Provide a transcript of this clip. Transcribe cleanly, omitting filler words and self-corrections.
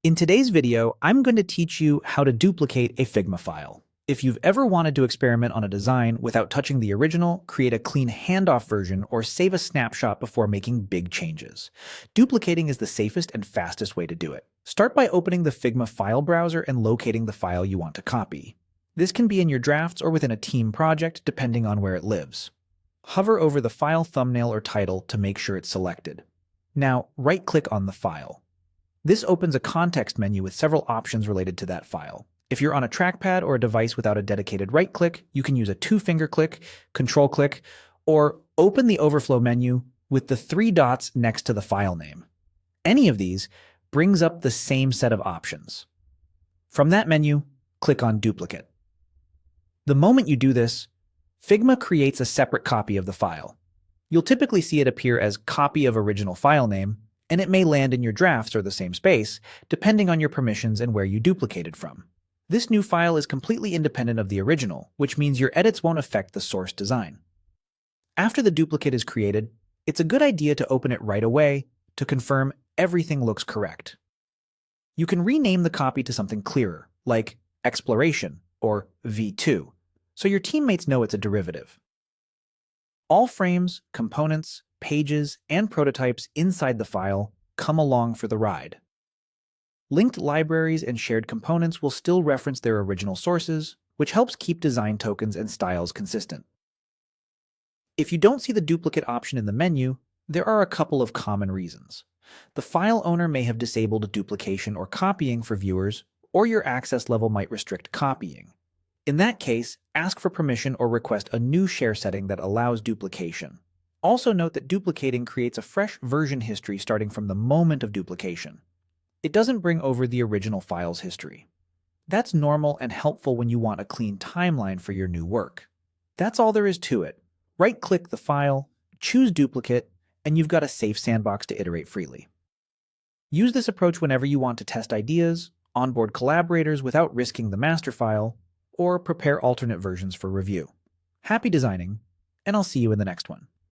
In today's video, I'm going to teach you how to duplicate a Figma file. If you've ever wanted to experiment on a design without touching the original, create a clean handoff version, or save a snapshot before making big changes, duplicating is the safest and fastest way to do it. Start by opening the Figma file browser and locating the file you want to copy. This can be in your drafts or within a team project, depending on where it lives. Hover over the file thumbnail or title to make sure it's selected. Now, right-click on the file. This opens a context menu with several options related to that file. If you're on a trackpad or a device without a dedicated right-click, you can use a two-finger click, control-click, or open the overflow menu with the three dots next to the file name. Any of these brings up the same set of options. From that menu, click on Duplicate. The moment you do this, Figma creates a separate copy of the file. You'll typically see it appear as Copy of Original File Name, and it may land in your drafts or the same space, depending on your permissions and where you duplicated from. This new file is completely independent of the original, which means your edits won't affect the source design. After the duplicate is created, it's a good idea to open it right away to confirm everything looks correct. You can rename the copy to something clearer, like Exploration or V2, so your teammates know it's a derivative. All frames, components, pages, and prototypes inside the file come along for the ride. Linked libraries and shared components will still reference their original sources, which helps keep design tokens and styles consistent. If you don't see the duplicate option in the menu, there are a couple of common reasons. The file owner may have disabled duplication or copying for viewers, or your access level might restrict copying. In that case, ask for permission or request a new share setting that allows duplication. Also note that duplicating creates a fresh version history starting from the moment of duplication. It doesn't bring over the original file's history. That's normal and helpful when you want a clean timeline for your new work. That's all there is to it. Right-click the file, choose Duplicate, and you've got a safe sandbox to iterate freely. Use this approach whenever you want to test ideas, onboard collaborators without risking the master file, or prepare alternate versions for review. Happy designing, and I'll see you in the next one.